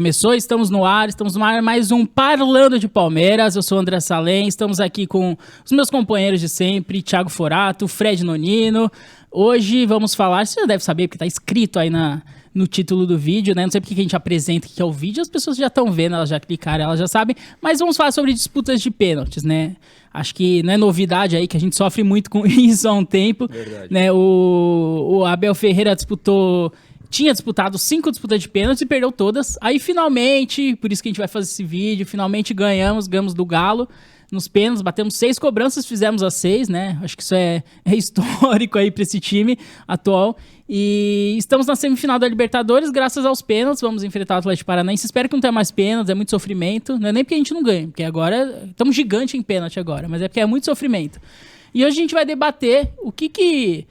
Começou, estamos no ar mais um Parlando de Palmeiras. Eu sou o André Salem, estamos aqui com os meus companheiros de sempre, Thiago Forato, Fred Nonino. Hoje vamos falar, você já deve saber porque está escrito aí no título do vídeo, né? Não sei porque que a gente apresenta que é o vídeo, as pessoas já estão vendo, elas já clicaram, elas já sabem, mas vamos falar sobre disputas de pênaltis, né? Acho que não é novidade aí que a gente sofre muito com isso há um tempo. Verdade. Né? O Abel Ferreira tinha disputado 5 disputas de pênaltis e perdeu todas. Aí finalmente, por isso que a gente vai fazer esse vídeo, finalmente ganhamos do Galo nos pênaltis, batemos 6 cobranças, fizemos as 6, né? Acho que isso é histórico aí para esse time atual. E estamos na semifinal da Libertadores, graças aos pênaltis, vamos enfrentar o Atlético Paranaense. Espero que não tenha mais pênaltis, é muito sofrimento. Não é nem porque a gente não ganha, porque agora estamos gigante em pênalti agora, mas é porque é muito sofrimento. E hoje a gente vai debater o que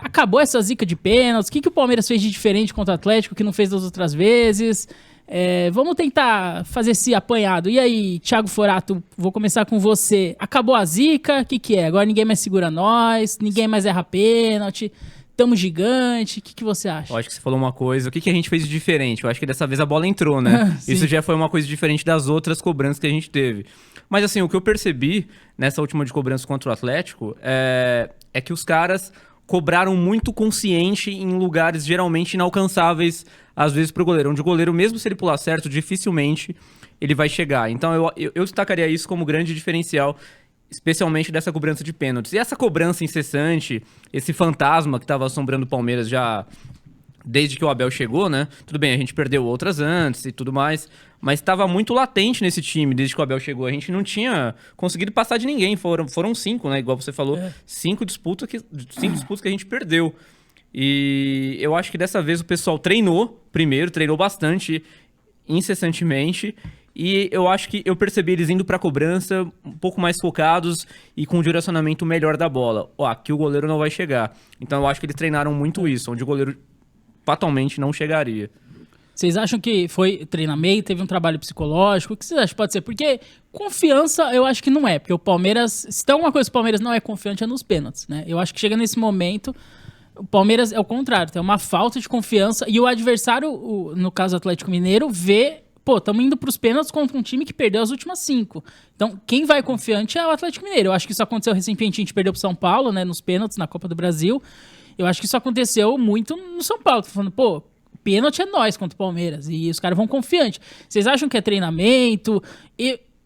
acabou essa zica de pênaltis, o que o Palmeiras fez de diferente contra o Atlético, que não fez das outras vezes. Vamos tentar fazer esse apanhado. E aí, Thiago Forato, vou começar com você. Acabou a zica? O que é? Agora ninguém mais segura nós, ninguém mais erra pênalti, tamo gigante. O que você acha? Eu acho que você falou uma coisa. O que a gente fez de diferente? Eu acho que dessa vez a bola entrou, né? Isso já foi uma coisa diferente das outras cobranças que a gente teve. Mas assim, o que eu percebi nessa última de cobrança contra o Atlético é que os caras cobraram muito consciente em lugares geralmente inalcançáveis, às vezes, pro goleiro. Onde o goleiro, mesmo se ele pular certo, dificilmente ele vai chegar. Então eu destacaria isso como grande diferencial, especialmente dessa cobrança de pênaltis. E essa cobrança incessante, esse fantasma que estava assombrando o Palmeiras já desde que o Abel chegou, né? Tudo bem, a gente perdeu outras antes e tudo mais, mas estava muito latente nesse time desde que o Abel chegou. A gente não tinha conseguido passar de ninguém. Foram 5, né? Igual você falou, 5 disputas que a gente perdeu. E eu acho que dessa vez o pessoal treinou bastante, incessantemente. E eu acho que eu percebi eles indo pra cobrança um pouco mais focados e com um direcionamento melhor da bola. Aqui o goleiro não vai chegar. Então eu acho que eles treinaram muito isso, onde o goleiro fatalmente não chegaria. Vocês acham que foi treinamento, teve um trabalho psicológico? O que vocês acham que pode ser? Porque confiança eu acho que não é. Porque o Palmeiras, se tem uma coisa que o Palmeiras não é confiante é nos pênaltis, né? Eu acho que chega nesse momento, o Palmeiras é o contrário, tem uma falta de confiança e o adversário, no caso o Atlético Mineiro, vê, estamos indo pros pênaltis contra um time que perdeu as últimas 5. Então, quem vai confiante é o Atlético Mineiro. Eu acho que isso aconteceu recentemente, a gente perdeu pro São Paulo, né, nos pênaltis, na Copa do Brasil. Eu acho que isso aconteceu muito no São Paulo. Tô falando, pênalti é nós contra o Palmeiras. E os caras vão confiante. Vocês acham que é treinamento?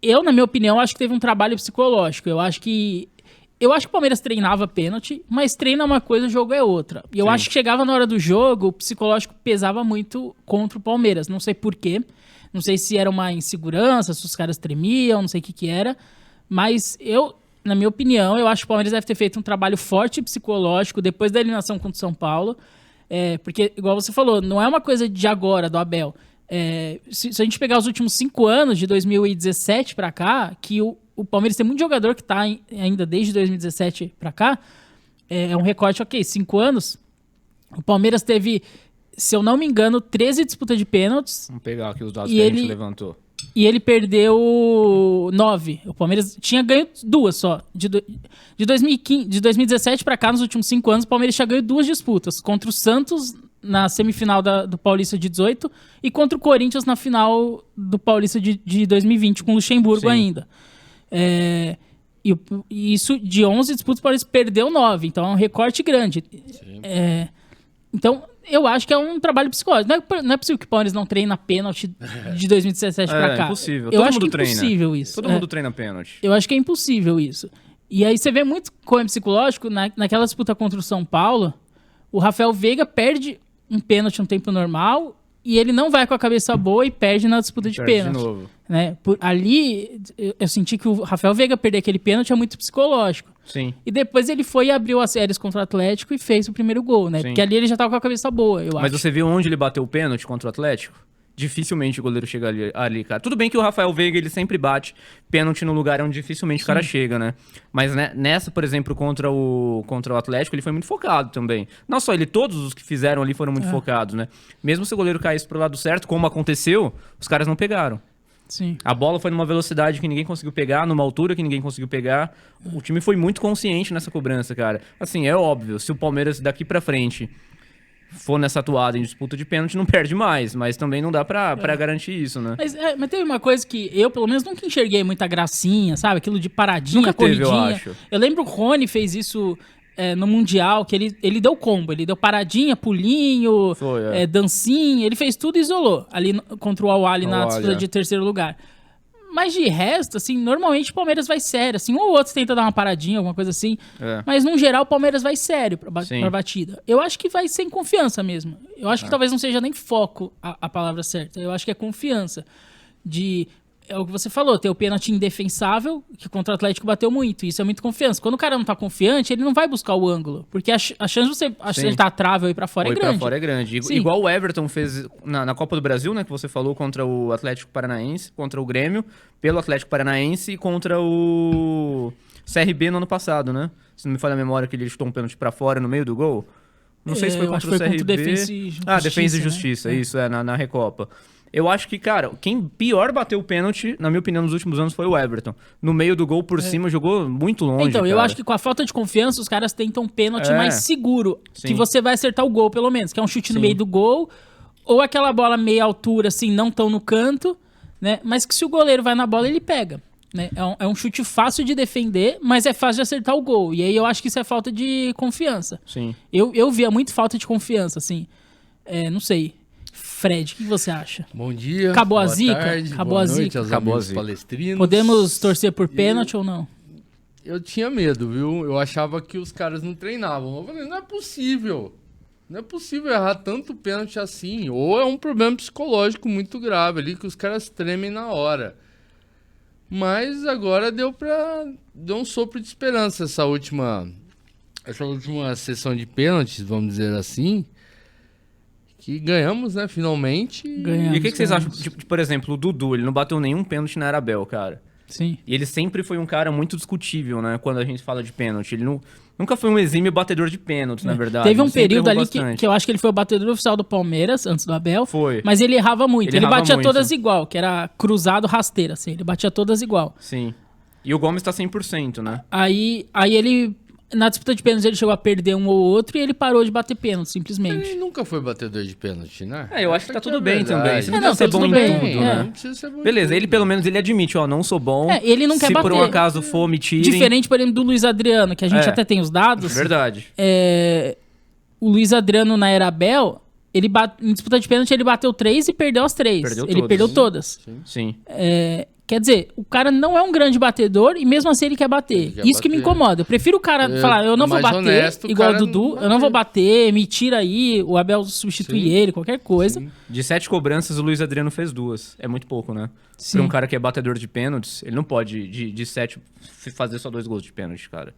Eu, na minha opinião, acho que teve um trabalho psicológico. Eu acho que o Palmeiras treinava pênalti, mas treino é uma coisa, o jogo é outra. E eu acho que chegava na hora do jogo, o psicológico pesava muito contra o Palmeiras. Não sei por quê. Não sei se era uma insegurança, se os caras tremiam, não sei o que era. Mas na minha opinião, eu acho que o Palmeiras deve ter feito um trabalho forte psicológico depois da eliminação contra o São Paulo. Porque, igual você falou, não é uma coisa de agora, do Abel. Se a gente pegar os últimos 5 anos, de 2017 pra cá, que o Palmeiras tem muito jogador que tá ainda desde 2017 pra cá, é um recorte, 5 anos. O Palmeiras teve, se eu não me engano, 13 disputas de pênaltis. Vamos pegar aqui os dados que a gente levantou. E ele perdeu 9. O Palmeiras tinha ganho 2 só. De 2017 pra cá, nos últimos 5 anos, o Palmeiras tinha ganho 2 disputas. Contra o Santos, na semifinal do Paulista de 18, e contra o Corinthians na final do Paulista de 2020, com o Luxemburgo ainda. E isso, de 11 disputas, o Palmeiras perdeu 9. Então é um recorte grande. Então, eu acho que é um trabalho psicológico. Não é possível que o Palmeiras não treina pênalti de 2017 pra cá. É impossível. Eu acho que é impossível isso. Todo mundo treina pênalti. Eu acho que é impossível isso. E aí você vê muito como é psicológico, naquela disputa contra o São Paulo, o Rafael Veiga perde um pênalti no tempo normal e ele não vai com a cabeça boa e perde na disputa de pênalti. De novo. Né? Ali, eu senti que o Rafael Veiga perder aquele pênalti é muito psicológico. Sim. E depois ele foi e abriu as séries contra o Atlético e fez o primeiro gol, né? Sim. Porque ali ele já tava com a cabeça boa, eu acho. Mas você viu onde ele bateu o pênalti contra o Atlético? Dificilmente o goleiro chega ali, cara. Tudo bem que o Rafael Veiga, ele sempre bate pênalti no lugar onde dificilmente o cara chega, né? Mas né, nessa, por exemplo, contra o Atlético, ele foi muito focado também. Não só ele, todos os que fizeram ali foram muito focados, né? Mesmo se o goleiro caísse pro lado certo, como aconteceu, os caras não pegaram. Sim. A bola foi numa velocidade que ninguém conseguiu pegar, numa altura que ninguém conseguiu pegar. O time foi muito consciente nessa cobrança, cara. Assim, é óbvio, se o Palmeiras daqui pra frente for nessa atuada em disputa de pênalti, não perde mais. Mas também não dá pra garantir isso, né? Mas teve uma coisa que eu, pelo menos, nunca enxerguei muita gracinha, sabe? Aquilo de paradinha, Nunca teve, corridinha. eu acho. Eu lembro que o Rony fez isso no Mundial, que ele deu combo. Ele deu paradinha, pulinho, Foi, dancinha. Ele fez tudo e isolou ali contra o Al-Ahly na Al-Ahly, disputa de terceiro lugar. Mas de resto, assim, normalmente o Palmeiras vai sério, assim, um ou outro tenta dar uma paradinha, alguma coisa assim, mas no geral o Palmeiras vai sério pra batida. Eu acho que vai sem confiança mesmo. Eu acho que talvez não seja nem foco a palavra certa. Eu acho que é confiança é o que você falou, ter o pênalti indefensável, que contra o Atlético bateu muito. Isso é muito confiança. Quando o cara não tá confiante, ele não vai buscar o ângulo. Porque a chance de você acertar a trave ou ir pra fora é grande. Pra fora é grande. Sim. Igual o Everton fez na Copa do Brasil, né? Que você falou contra o Atlético Paranaense, contra o Grêmio, pelo Atlético Paranaense e contra o CRB no ano passado, né? Se não me falha a memória, que ele chutou um pênalti pra fora no meio do gol. Não sei se foi contra o CRB. Contra o Defensa e Justiça, Defensa e Justiça, né? Isso, na Recopa. Eu acho que, cara, quem pior bateu o pênalti, na minha opinião, nos últimos anos foi o Everton. No meio do gol, por cima, jogou muito longe, Então, eu cara. acho que com a falta de confiança, os caras tentam um pênalti mais seguro. Sim. Que você vai acertar o gol, pelo menos. Que é um chute no meio do gol. Ou aquela bola meia altura, assim, não tão no canto, né? Mas que se o goleiro vai na bola, ele pega. Né? É um chute fácil de defender, mas é fácil de acertar o gol. E aí eu acho que isso é falta de confiança. Sim. Eu via muito falta de confiança, assim. Não sei. Fred, o que você acha? Bom dia. Acabou a boa zica? tarde, Acabou boa a noite zica? aos Acabou amigos a zica. palestrinos. Podemos torcer por pênalti ou não? Eu tinha medo, viu? Eu achava que os caras não treinavam. Eu falei, não é possível. Não é possível errar tanto pênalti assim. Ou é um problema psicológico muito grave ali, que os caras tremem na hora. Mas agora deu um sopro de esperança essa última sessão de pênaltis, vamos dizer assim. Que ganhamos, né? Finalmente. Ganhamos. E o que vocês acham? Por exemplo, o Dudu, ele não bateu nenhum pênalti na Arabel, cara. Sim. E ele sempre foi um cara muito discutível, né? Quando a gente fala de pênalti. Ele nunca foi um exímio batedor de pênaltis, na verdade. Teve um Ele sempre período errou ali que eu acho que ele foi o batedor oficial do Palmeiras, antes do Abel. Foi. Mas ele errava muito. Ele errava batia muito. todas igual, que era cruzado, rasteira, assim. Ele batia todas igual. Sim. E o Gomes tá 100%, né? Aí ele... Na disputa de pênaltis ele chegou a perder um ou outro e ele parou de bater pênalti, simplesmente. Ele nunca foi batedor de pênalti, né? Eu acho que tá Essa tudo é bem verdade. também. Você não não, precisa tá ser bom tudo em bem, tudo, né? Não precisa ser bom em Beleza, tudo. ele pelo menos ele admite, não sou bom. Ele não quer Se bater. por um acaso for, me tirem. Diferente, por exemplo, do Luiz Adriano, que a gente até tem os dados. Verdade. O Luiz Adriano na era Abel, em disputa de pênalti ele bateu 3 e perdeu as 3. Ele perdeu todas. Sim. Quer dizer, o cara não é um grande batedor e mesmo assim ele quer bater. Isso que me incomoda. Eu prefiro o cara falar, eu não vou mais bater, honesto, o igual o cara Dudu, não eu não vou bater, me tira aí, o Abel substitui ele, qualquer coisa. De 7 cobranças, o Luiz Adriano fez 2. É muito pouco, né? Sim. Pra um cara que é batedor de pênaltis, ele não pode, de 7, fazer só 2 gols de pênalti, cara.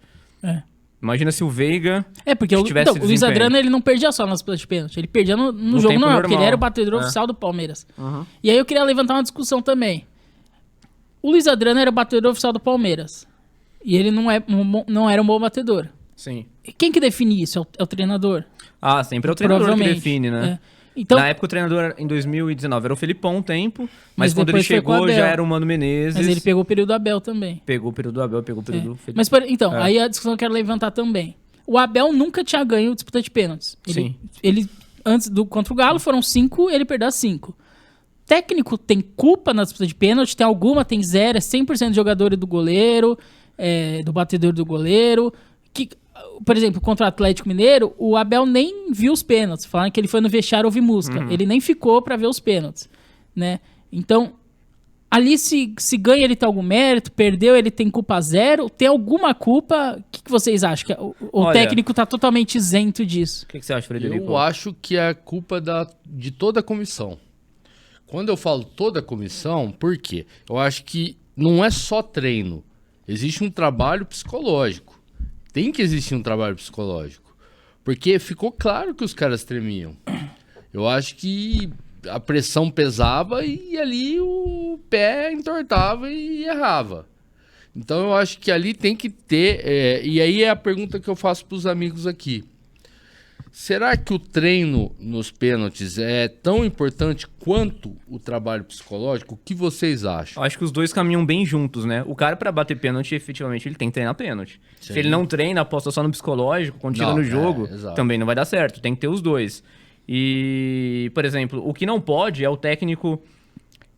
Imagina se o Veiga Porque o tivesse Luiz desempenho. Adriano ele não perdia só nas disputas de pênalti, ele perdia no jogo tempo normal, porque ele normal. era o batedor oficial do Palmeiras. E aí eu queria levantar uma discussão também. O Luiz Adriano era o batedor oficial do Palmeiras. E ele não era um bom batedor. Sim. Quem que define isso? É o treinador? Sempre é o treinador que Provavelmente. define, né? Então, Na época o treinador, em 2019, era o Felipão um tempo, Mas mas quando ele depois foi com o chegou Abel. já era o Mano Menezes. mas ele pegou o período do Abel também. Pegou o período do Abel, pegou o período do Felipe. Mas, aí a discussão que eu quero levantar também. O Abel nunca tinha ganho disputa de pênaltis. Ele antes contra o Galo foram 5, ele perdeu as 5. Técnico tem culpa na disputa de pênalti? Tem alguma? Tem 0? É 100% de jogador e do goleiro, do batedor do goleiro. Por exemplo, contra o Atlético Mineiro, o Abel nem viu os pênaltis. Falaram que ele foi no vestiário ouvir música. Ele nem ficou pra ver os pênaltis, né? Então, ali se ganha ele tem algum mérito, perdeu ele tem culpa 0, tem alguma culpa? O que vocês acham? Que o técnico tá totalmente isento disso? O que você acha, Frederico? Eu acho que é culpa de toda a comissão. Quando eu falo toda a comissão, por quê? Eu acho que não é só treino. Existe um trabalho psicológico. Tem que existir um trabalho psicológico. Porque ficou claro que os caras tremiam. Eu acho que a pressão pesava e ali o pé entortava e errava. Então eu acho que ali tem que ter... e aí é a pergunta que eu faço para os amigos aqui. Será que o treino nos pênaltis é tão importante quanto o trabalho psicológico? O que vocês acham? Eu acho que os dois caminham bem juntos, né? O cara, pra bater pênalti, efetivamente, ele tem que treinar pênalti. Sim. Se ele não treina, aposta só no psicológico, quando chega no jogo, também não vai dar certo. Tem que ter os dois. E, por exemplo, o que não pode é o técnico...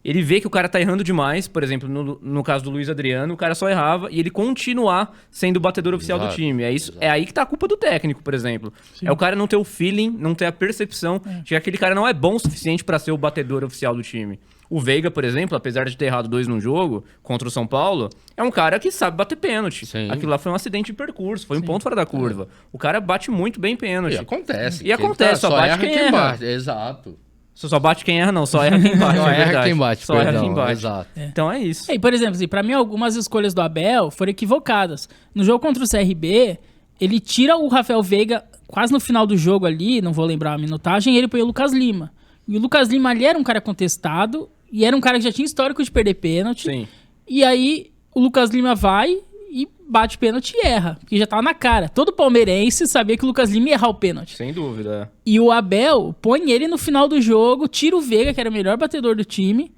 Ele vê que o cara tá errando demais, por exemplo, no caso do Luiz Adriano, o cara só errava e ele continuar sendo o batedor oficial do time. É aí que tá a culpa do técnico, por exemplo. Sim. É o cara não ter o feeling, não ter a percepção de que aquele cara não é bom o suficiente pra ser o batedor oficial do time. O Veiga, por exemplo, apesar de ter errado 2 num jogo contra o São Paulo, é um cara que sabe bater pênalti. Sim. Aquilo lá foi um acidente de percurso, foi um ponto fora da curva. O cara bate muito bem pênalti. E acontece. E acontece, só bate quem erra. Bate. Exato. Você só bate quem erra, não. Só erra quem bate. Só erra quem bate, só erra quem bate. Exato. Então é isso. E, por exemplo, assim, pra mim, algumas escolhas do Abel foram equivocadas. No jogo contra o CRB, ele tira o Rafael Veiga quase no final do jogo ali, não vou lembrar a minutagem, e ele põe o Lucas Lima. E o Lucas Lima ali era um cara contestado, e era um cara que já tinha histórico de perder pênalti. Sim. E aí, o Lucas Lima vai e bate pênalti e erra, porque já tava na cara. Todo palmeirense sabia que o Lucas Lima ia errar o pênalti. Sem dúvida. E o Abel põe ele no final do jogo, tira o Veiga, que era o melhor batedor do time,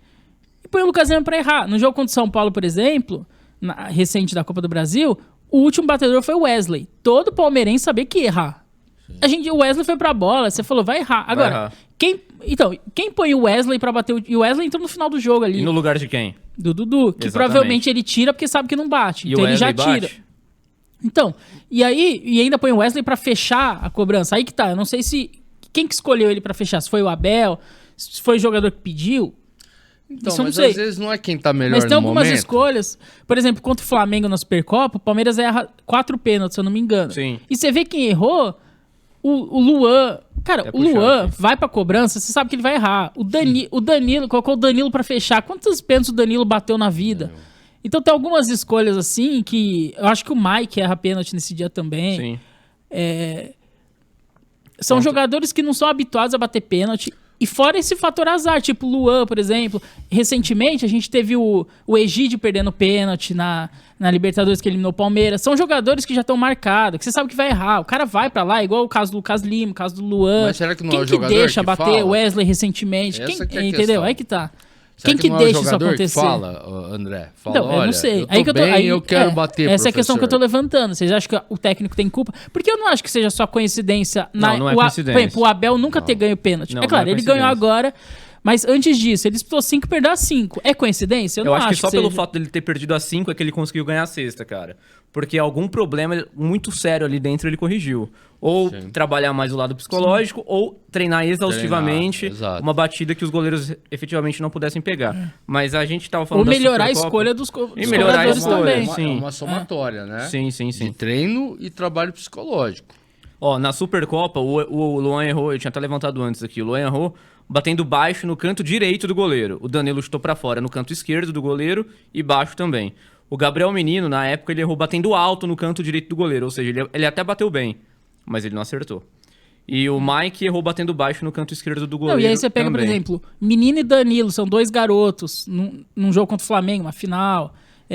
e põe o Lucas Lima pra errar. No jogo contra o São Paulo, por exemplo, recente da Copa do Brasil, o último batedor foi o Wesley. Todo palmeirense sabia que ia errar. O Wesley foi pra bola, você falou, vai errar. Agora, vai errar. Quem põe o Wesley pra bater E o Wesley entrou no final do jogo ali. E no lugar de quem? Do Dudu, que provavelmente ele tira porque sabe que não bate. E então o ele já Wesley tira. bate? Então, e ainda põe o Wesley pra fechar a cobrança. Aí que tá, eu não sei se... Quem que escolheu ele pra fechar? Se foi o Abel? Se foi o jogador que pediu? Então, isso eu não mas sei. às vezes não é quem tá melhor Mas tem no algumas momento. escolhas. Por exemplo, contra o Flamengo na Supercopa, o Palmeiras erra 4 pênaltis, se eu não me engano. Sim. E você vê quem errou, o Luan... Cara, o Luan aqui. vai pra cobrança, você sabe que ele vai errar. O Danilo, colocou o Danilo pra fechar. Quantos pênaltis o Danilo bateu na vida? Então tem algumas escolhas assim que... Eu acho que o Mike erra pênalti nesse dia também. Sim. São jogadores que não são habituados a bater pênalti. E fora esse fator azar, tipo o Luan, por exemplo. Recentemente a gente teve o Egídio perdendo pênalti na Libertadores, que eliminou o Palmeiras. São jogadores que já estão marcados, que você sabe que vai errar. O cara vai pra lá, igual o caso do Lucas Lima, o caso do Luan. Mas será que não Quem é o que jogador deixa que bater fala? o Wesley recentemente? Essa que é a entendeu? questão. Aí que tá. Será Quem que não é o deixa isso jogador acontecer? Que fala, André? Fala, Então, eu olha, não sei. eu tô bem, eu quero bater, essa é a questão que eu tô professor. levantando. Vocês acham que o técnico tem culpa? Porque eu não acho que seja só coincidência. Não é coincidência. Por exemplo, o Abel nunca ter ganho pênalti. Não, É claro, não é ele ganhou coincidência. agora, mas antes disso, ele disputou 5 e perdeu a 5. É coincidência? Eu não acho que só pelo seja. fato dele ter perdido a 5 é que ele conseguiu ganhar a sexta, cara. Porque algum problema muito sério ali dentro ele corrigiu. Ou trabalhar mais o lado psicológico, ou treinar exaustivamente exato. uma batida que os goleiros efetivamente não pudessem pegar. Mas a gente tava falando Ou da melhorar a Supercopa. escolha dos E melhorar a jogadores escolha, também. sim. É uma somatória, né? Sim. De treino e trabalho psicológico. Ó, na Supercopa, o Luan errou, eu tinha até levantado antes aqui, o Luan errou batendo baixo no canto direito do goleiro. O Danilo chutou pra fora no canto esquerdo do goleiro e baixo também. O Gabriel Menino, na época, ele errou batendo alto no canto direito do goleiro, ou seja, ele até bateu bem, mas ele não acertou. E o Mike errou batendo baixo no canto esquerdo do goleiro. Não, e aí você pega, também. por exemplo, Menino e Danilo, são 2 garotos num jogo contra o Flamengo, uma final.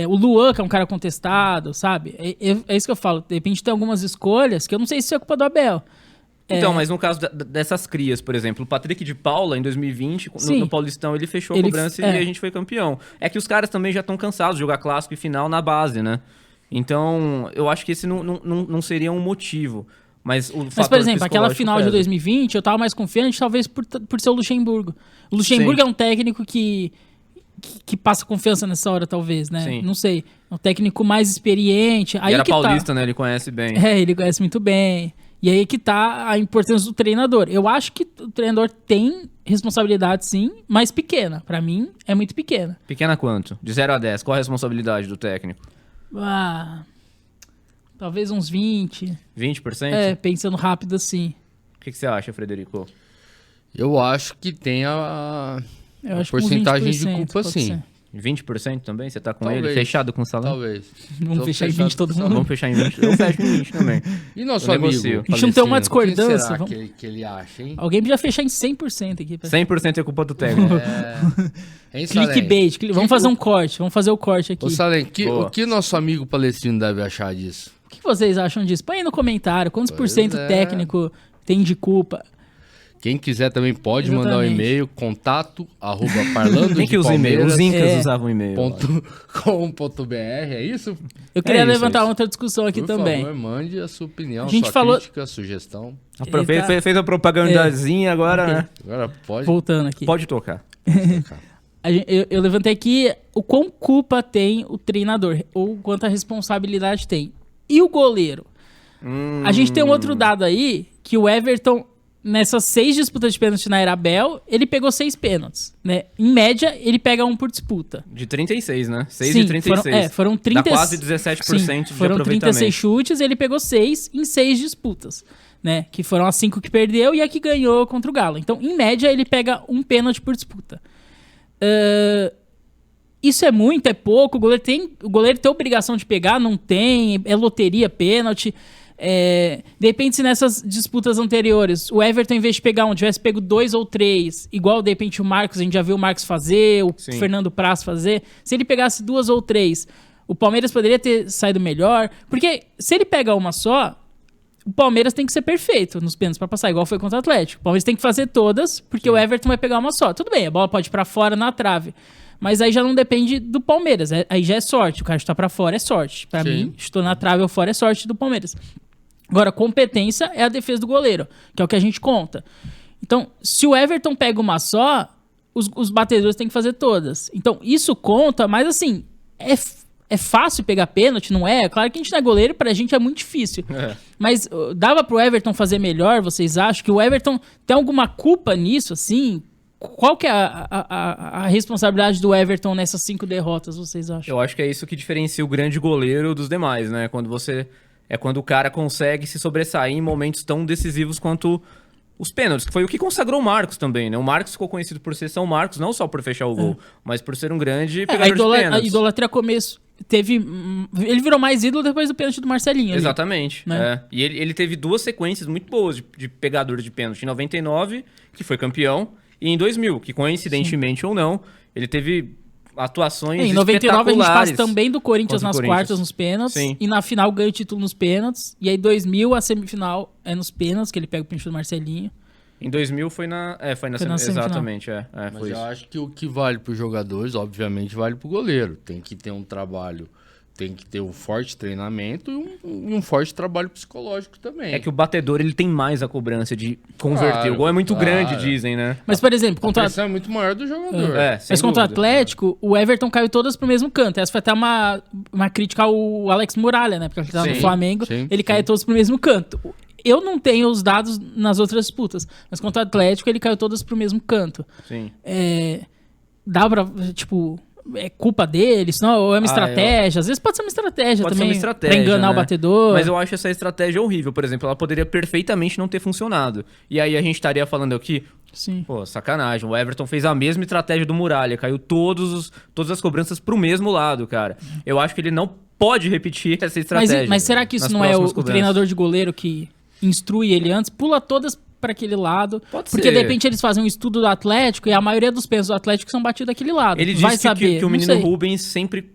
O Luan, que é um cara contestado, sabe? É isso que eu falo. De repente tem algumas escolhas que eu não sei se é culpa do Abel. Então, mas no caso dessas crias, por exemplo, o Patrick de Paula, em 2020, no Paulistão, ele fechou a cobrança e a gente foi campeão. É que os caras também já estão cansados de jogar clássico e final na base, né? Então, eu acho que esse não seria um motivo. Mas, por exemplo, aquela final de 2020, eu tava mais confiante, talvez por ser o Luxemburgo. O Luxemburgo é um técnico que passa confiança nessa hora, talvez, né? Sim. Não sei. É um técnico mais experiente. Aí e era que paulista, né? Ele conhece bem. Ele conhece muito bem. E aí que tá a importância do treinador. Eu acho que o treinador tem responsabilidade, sim, mas pequena. Pra mim, é muito pequena. Pequena quanto? De 0 a 10, qual a responsabilidade do técnico? Talvez uns 20. 20%? Pensando rápido assim. O que você acha, Frederico? Eu acho que tem a Eu acho que uns porcentagem de 20% culpa, pode sim. ser. 20% também? Você tá com Talvez. ele fechado com o salão? Talvez. Vamos Tô fechar em fechado 20 todo com mundo. Vamos fechar em 20. Eu fecho em 20 também. E nosso Eu amigo? negocio. A gente não tem uma Palestino, quem discordância. será Vamos- que ele acha, hein? Alguém podia fechar em 100% aqui. 100% é culpa do técnico. Hein, Salem? Clickbait. Vamos fazer um corte. Vamos fazer o corte aqui. Ô, Salem, Boa. o que nosso amigo palestino deve achar disso? O que vocês acham disso? Põe aí no comentário. Quantos por cento é. técnico tem de culpa? Quem quiser também pode Exatamente. mandar um e-mail, contato@parlando Tem que usar e-mail. Os Incas usavam e-mail. .com.br, é isso? Eu queria isso, levantar isso. outra discussão aqui Por também. favor, mande a sua opinião, A gente sua falou- crítica, sugestão. Fez a propagandazinha agora, Ok. né? Agora pode Voltando aqui. Pode tocar. tocar. Eu levantei aqui o quão culpa tem o treinador, ou quanta responsabilidade tem. E o goleiro? A gente tem um outro dado aí, que o Everton, nessas 6 disputas de pênalti na era Abel, ele pegou 6 pênaltis, né? Em média, ele pega 1 por disputa. De 36, né? 6 Sim, de 36. foram 30... Dá quase 17% de foram aproveitamento. 36 chutes, ele pegou 6 em 6 disputas, né? Que foram as 5 que perdeu e a que ganhou contra o Galo. Então, em média, ele pega 1 pênalti por disputa. Isso é muito, é pouco? O goleiro tem obrigação de pegar? Não tem? É loteria, pênalti? De repente, se nessas disputas anteriores o Everton, em vez de pegar tivesse pego 2 ou 3, igual de repente o Marcos, a gente já viu o Marcos fazer, o Sim. Fernando Praz fazer, se ele pegasse 2 ou 3, o Palmeiras poderia ter saído melhor, porque se ele pega uma só, o Palmeiras tem que ser perfeito nos pênaltis pra passar, igual foi contra o Atlético. O Palmeiras tem que fazer todas, porque o Everton vai pegar uma só. Tudo bem, a bola pode ir pra fora na trave, mas aí já não depende do Palmeiras, aí já é sorte. O cara chutar pra fora é sorte. Pra Sim. mim, chutou na trave ou fora é sorte do Palmeiras. Agora, competência é a defesa do goleiro, que é o que a gente conta. Então, se o Everton pega uma só, os batedores têm que fazer todas. Então, isso conta, mas assim, é fácil pegar pênalti, não é? Claro que a gente não é goleiro, pra gente é muito difícil. Mas dava pro Everton fazer melhor, vocês acham? Que o Everton tem alguma culpa nisso, assim? Qual que é a responsabilidade do Everton nessas 5 derrotas, vocês acham? Eu acho que é isso que diferencia o grande goleiro dos demais, né? Quando o cara consegue se sobressair em momentos tão decisivos quanto os pênaltis, que foi o que consagrou o Marcos também, né? O Marcos ficou conhecido por ser São Marcos, não só por fechar o gol, mas por ser um grande pegador de A pênaltis. idolatria começo ele virou mais ídolo depois do pênalti do Marcelinho. Ali. Exatamente. Né? E ele teve 2 sequências muito boas de pegador de pênalti. Em 99, que foi campeão, e em 2000, que coincidentemente ou não, ele teve atuações Em 99 a gente passa espetaculares também do Corinthians contra o nas Corinthians. quartas, nos pênaltis. Sim. E na final ganha o título nos pênaltis. E aí 2000 a semifinal é nos pênaltis, que ele pega o pênalti do Marcelinho. Em 2000 foi na semifinal. exatamente, Mas foi eu isso. acho que o que vale para os jogadores, obviamente, vale para o goleiro. Tem que ter um trabalho, tem que ter um forte treinamento e um forte trabalho psicológico também. É que o batedor, ele tem mais a cobrança de converter. Claro, o gol é muito claro. grande, dizem, né? Mas, por exemplo, A contra, pressão é muito maior do jogador. Sem mas contra o dúvida. Atlético, o Everton caiu todas pro mesmo canto. Essa foi até uma crítica ao Alex Muralha, né? Porque ele tava no Sim, Flamengo, sim, ele caiu todos pro mesmo canto. Eu não tenho os dados nas outras disputas, mas contra o Atlético ele caiu todas pro mesmo canto. Sim. Dá pra, tipo, é culpa deles, não? Ou é uma estratégia? Às vezes pode ser uma estratégia Pode ser também, uma estratégia, pra enganar né? o batedor. Mas eu acho essa estratégia horrível. Por exemplo, ela poderia perfeitamente não ter funcionado. E aí a gente estaria falando aqui, Sim. pô, sacanagem. O Everton fez a mesma estratégia do Muralha. Caiu todas as cobranças pro mesmo lado, cara. Eu acho que ele não pode repetir essa estratégia. Mas será que isso nas não é o próximas cobranças. treinador de goleiro que instrui ele antes? Pula todas para aquele lado. Pode Porque ser. de repente eles fazem um estudo do Atlético e a maioria dos pênaltis do Atlético são batidos daquele lado. Ele Vai disse saber, que o não menino sei. Rubens sempre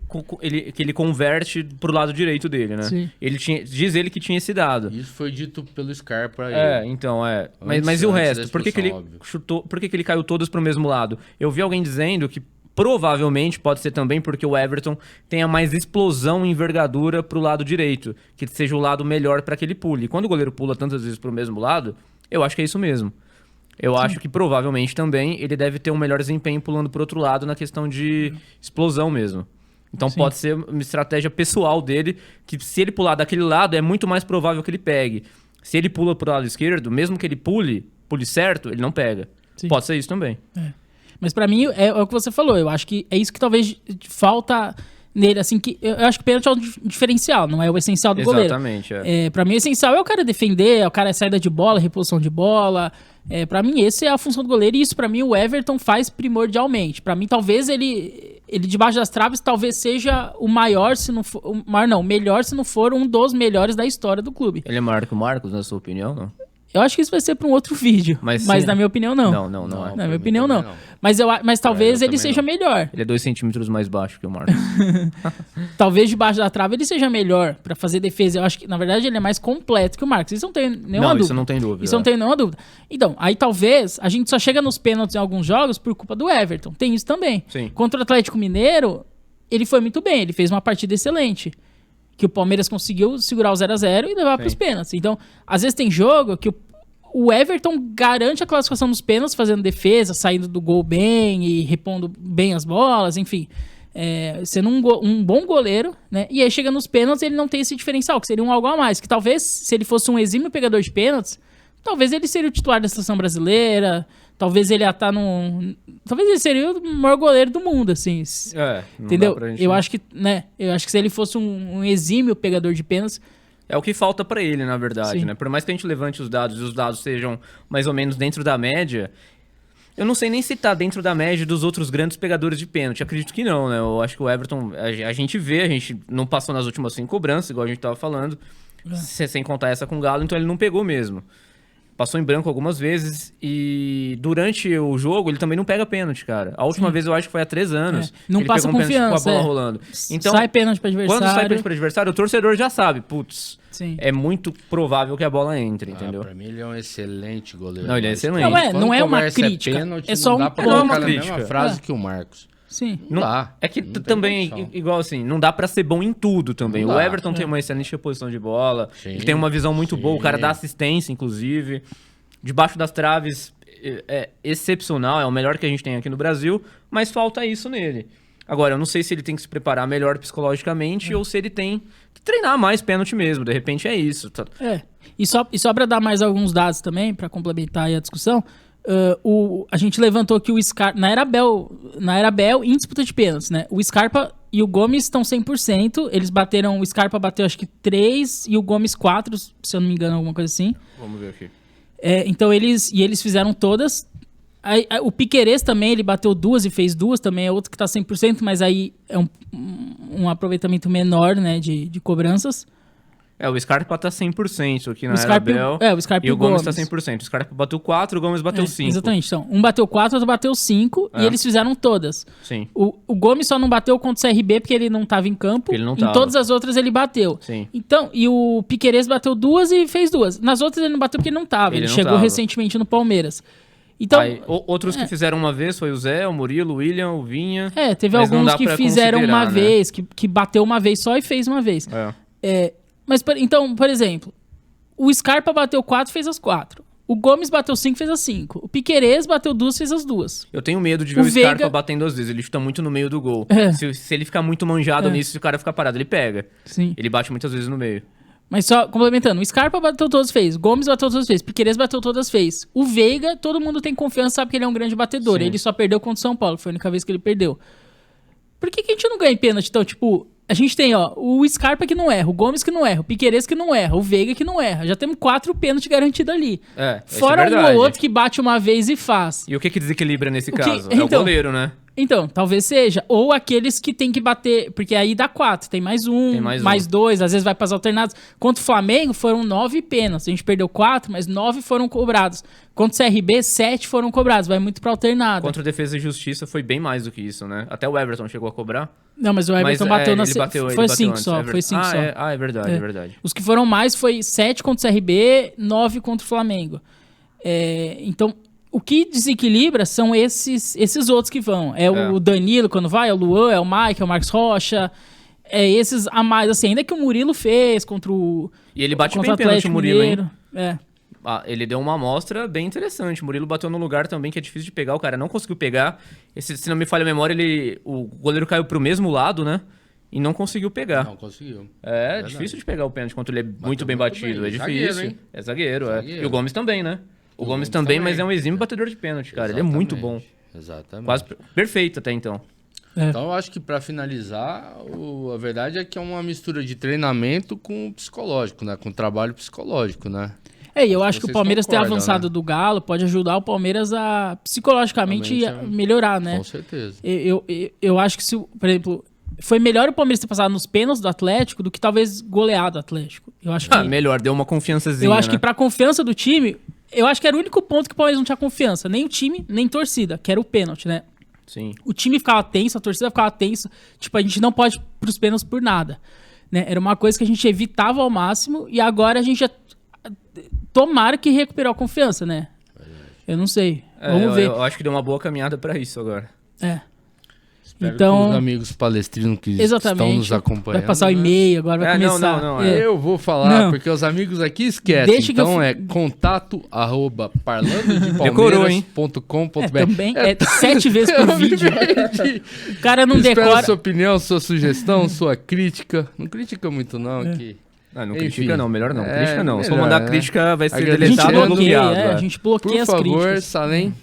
que ele converte pro lado direito dele, né? Sim. Diz ele que tinha esse dado. Isso foi dito pelo Scarpa. Então. Mas Antes- e o antes da resto? Por que ele expulsão, óbvio. chutou? Por que ele caiu todos pro mesmo lado? Eu vi alguém dizendo que provavelmente pode ser também porque o Everton tenha mais explosão e envergadura pro lado direito, que seja o lado melhor para que ele pule. E quando o goleiro pula tantas vezes pro mesmo lado, eu acho que é isso mesmo. Eu acho que provavelmente também ele deve ter um melhor desempenho pulando pro outro lado na questão de explosão mesmo. Então Sim. pode ser uma estratégia pessoal dele, que se ele pular daquele lado, é muito mais provável que ele pegue. Se ele pula pro lado esquerdo, mesmo que ele pule certo, ele não pega. Sim. Pode ser isso também. Mas pra mim é o que você falou. Eu acho que é isso que talvez falta nele, assim, que eu acho que o pênalti é um diferencial, não é o essencial do goleiro. Exatamente. Pra mim, o essencial é o cara defender, é o cara saída de bola, reposição de bola. Pra mim, essa é a função do goleiro. E isso, pra mim, o Everton faz primordialmente. Pra mim, talvez ele debaixo das traves, talvez seja o maior, se não for... o melhor, se não for um dos melhores da história do clube. Ele é maior que o Marcos, na sua opinião, não? Eu acho que isso vai ser para um outro vídeo, mas na minha opinião, não. Não é. Na minha opinião, não. Mas talvez ele seja melhor. Ele é 2 centímetros mais baixo que o Marcos. Talvez debaixo da trave ele seja melhor para fazer defesa. Eu acho que, na verdade, ele é mais completo que o Marcos. Isso não tem nenhuma dúvida. Isso não tem dúvida. Isso não tem nenhuma dúvida. Então, aí talvez a gente só chega nos pênaltis em alguns jogos por culpa do Everton. Tem isso também. Sim. Contra o Atlético Mineiro, ele foi muito bem. Ele fez uma partida excelente. Que o Palmeiras conseguiu segurar o 0x0 e levar para os pênaltis. Então, às vezes tem jogo que o Everton garante a classificação nos pênaltis, fazendo defesa, saindo do gol bem e repondo bem as bolas, enfim. Sendo um bom goleiro, né? E aí chega nos pênaltis ele não tem esse diferencial, que seria um algo a mais. Que talvez, se ele fosse um exímio pegador de pênaltis, talvez ele seria o titular da seleção brasileira, talvez ele ia estar talvez ele seria o maior goleiro do mundo, assim. Entendeu? Eu acho que se ele fosse um exímio pegador de pênaltis, é o que falta pra ele, na verdade, né? Por mais que a gente levante os dados e os dados sejam mais ou menos dentro da média, eu não sei nem se tá dentro da média dos outros grandes pegadores de pênalti. Acredito que não, né? Eu acho que o Everton, a gente não passou nas últimas 5 cobranças, igual a gente tava falando, sem contar essa com o Galo, então ele não pegou mesmo. Passou em branco algumas vezes e durante o jogo ele também não pega pênalti, cara. A última vez eu acho que foi há 3 anos. Não ele passa pegou confiança, com a bola rolando. Então, sai pênalti para adversário. Quando sai pênalti para adversário, o torcedor já sabe, putz, Sim. é muito provável que a bola entre, entendeu? Pra mim ele é um excelente goleiro. Não, ele é excelente. Não é uma crítica. Pênalti, é só não dá um pra ponto. colocar na mesma frase que o Marcos. Sim. Não dá. É que não também, igual assim, não dá pra ser bom em tudo também. Não o dá. Everton tem uma excelente reposição de bola, Sim, ele tem uma visão muito boa, o cara dá assistência, inclusive. Debaixo das traves é excepcional, é o melhor que a gente tem aqui no Brasil, mas falta isso nele. Agora, eu não sei se ele tem que se preparar melhor psicologicamente ou se ele tem que treinar mais pênalti mesmo, de repente é isso. E só para dar mais alguns dados também, para complementar aí a discussão, a gente levantou que o Scarpa, na era Bel, em disputa de pênaltis, né? O Scarpa e o Gomes estão 100%, o Scarpa bateu acho que 3 e o Gomes 4, se eu não me engano, alguma coisa assim. Vamos ver aqui. Então eles fizeram todas. O Piquerez também, ele bateu 2 e fez 2, também é outro que tá 100%, mas aí é um aproveitamento menor, né, de cobranças. O Scarpa tá 100% aqui na Scarpa, Arabel. o Scarpa e o Gomes tá 100%. O Scarpa bateu 4, o Gomes bateu 5. Exatamente. Então, um bateu 4, outro bateu 5 e eles fizeram todas. Sim. O Gomes só não bateu contra o CRB porque ele não tava em campo. Ele não em tava. todas as outras ele bateu. Sim. Então, e o Piquerez bateu 2 e fez 2. Nas outras ele não bateu porque ele não tava. Ele não chegou tava. recentemente no Palmeiras. Então, outros que fizeram uma vez foi o Zé, o Murilo, o William, o Vinha. Teve mas alguns que fizeram uma né? vez, que bateu uma vez só e fez uma vez. Mas, então, por exemplo, o Scarpa bateu 4 e fez as 4. O Gomes bateu 5 e fez as 5. O Piquerez bateu 2 e fez as 2. Eu tenho medo de ver o Scarpa batendo 2 vezes. Ele chuta muito no meio do gol. Se ele ficar muito manjado nisso, se o cara ficar parado, ele pega. Sim. Ele bate muitas vezes no meio. Mas só complementando, o Scarpa bateu todas, fez. Gomes bateu todas, fez. Piquerez bateu todas, fez. O Veiga, todo mundo tem confiança, sabe que ele é um grande batedor. Sim. Ele só perdeu contra o São Paulo, foi a única vez que ele perdeu. Por que a gente não ganha em pênalti? Então, tipo, a gente tem, o Scarpa que não erra, o Gomes que não erra, o Piquerez que não erra, o Veiga que não erra. Já temos 4 pênaltis garantidos ali. Fora um ou outro que bate uma vez e faz. E o que desequilibra nesse caso? Então, é o goleiro, né? Então, talvez seja. Ou aqueles que tem que bater, porque aí dá 4, tem mais um, mais 2, às vezes vai para as alternadas. Contra o Flamengo foram 9 pênaltis. A gente perdeu 4, mas 9 foram cobrados. Contra o CRB, 7 foram cobrados. Vai muito para alternada. Contra a Defesa e Justiça foi bem mais do que isso, né? Até o Everton chegou a cobrar. Não, mas o Everton bateu na foi 5 só. Foi 5 só. É verdade, é verdade. Os que foram mais foi 7 contra o CRB, 9 contra o Flamengo. Então, o que desequilibra são esses outros que vão. O Danilo quando vai, é o Luan, é o Mike, é o Marcos Rocha. Esses a mais, assim, ainda que o Murilo fez contra o E ele bate bem pênalti, o Murilo, Mineiro, hein? Ele deu uma amostra bem interessante. O Murilo bateu num lugar também que é difícil de pegar. O cara não conseguiu pegar. Se não me falha a memória, o goleiro caiu pro mesmo lado, né? E não conseguiu pegar. Não conseguiu. É difícil de pegar o pênalti quando ele é muito bem batido. É difícil. Zagueiro, hein? É zagueiro. E o Gomes também, né? O Gomes também, mas é um exímio batedor de pênalti, cara. Exatamente. Ele é muito bom. Exatamente. Quase perfeito até então. Então, eu acho que pra finalizar, a verdade é que é uma mistura de treinamento com o psicológico, né? Com o trabalho psicológico, né? E eu acho que o Palmeiras ter avançado, né? do Galo pode ajudar o Palmeiras a psicologicamente melhorar, né? Com certeza. Eu acho que, por exemplo, foi melhor o Palmeiras ter passado nos pênaltis do Atlético do que talvez goleado o Atlético. Eu acho que melhor, deu uma confiançazinha, eu acho né? que pra confiança do time, eu acho que era o único ponto que o Palmeiras não tinha confiança, nem o time, nem torcida, que era o pênalti, né? Sim. O time ficava tenso, a torcida ficava tensa. Tipo, a gente não pode ir pros pênaltis por nada. Né? Era uma coisa que a gente evitava ao máximo e agora a gente já... Tomara que recuperou a confiança, né? Eu não sei. Vamos ver. Eu acho que deu uma boa caminhada pra isso agora. Espero Então, que os amigos palestrinos que exatamente. estão nos acompanhando... Vai passar o e-mail, agora vai começar. Não. Eu vou falar, Não. porque os amigos aqui esquecem. Deixa que então eu- é Decorou, hein? contato@parlandodepalmeiras.com.br. Também é 7 vezes por vídeo. O cara não Espero decora. sua opinião, sua sugestão, sua crítica. Não critica muito não aqui. Não Enfim. critica não, melhor não. É, Critica não. Se for melhor, mandar né? crítica, vai ser A gente deletado ou bloqueia, bloqueado. a gente bloqueia Por as favor, críticas. Salem.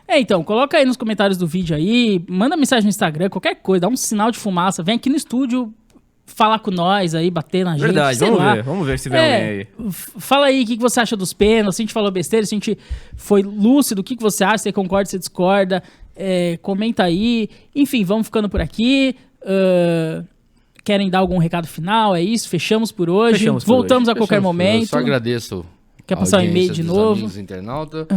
Então, coloca aí nos comentários do vídeo aí, manda mensagem no Instagram, qualquer coisa, dá um sinal de fumaça, vem aqui no estúdio falar com nós aí, bater na gente. Verdade, sei lá. vamos ver se vem alguém aí. Fala aí o que você acha dos pênaltis, se a gente falou besteira, se a gente foi lúcido, o que você acha, se você concorda, se você discorda, comenta aí. Enfim, vamos ficando por aqui. Querem dar algum recado final? É isso, fechamos por hoje. Fechamos por Voltamos hoje. a qualquer momento. Eu só agradeço. Quer a passar o e-mail audiência de dos novo? amigos internauta.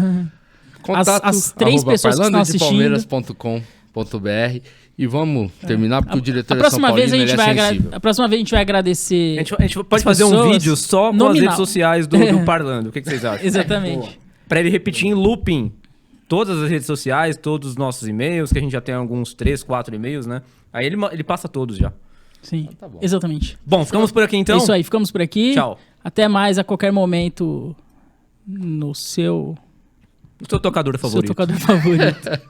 As 3 pessoas que estão assistindo. parlandodepalmeiras.com.br e vamos terminar porque o diretor A é São próxima Paulino, vez a ele gente é vai sensível. a próxima vez a gente vai agradecer. A gente pode as fazer um pessoas vídeo só com as nominal. redes sociais do Parlando. O que vocês acham? Exatamente. Pra ele repetir em looping todas as redes sociais, todos os nossos e-mails, que a gente já tem alguns 3, 4 e-mails, né? Aí ele passa todos já. Sim. tá bom. Exatamente. Bom, ficamos por aqui então? É isso aí, ficamos por aqui. Tchau. Até mais a qualquer momento no seu O seu tocador favorito. tocador favorito.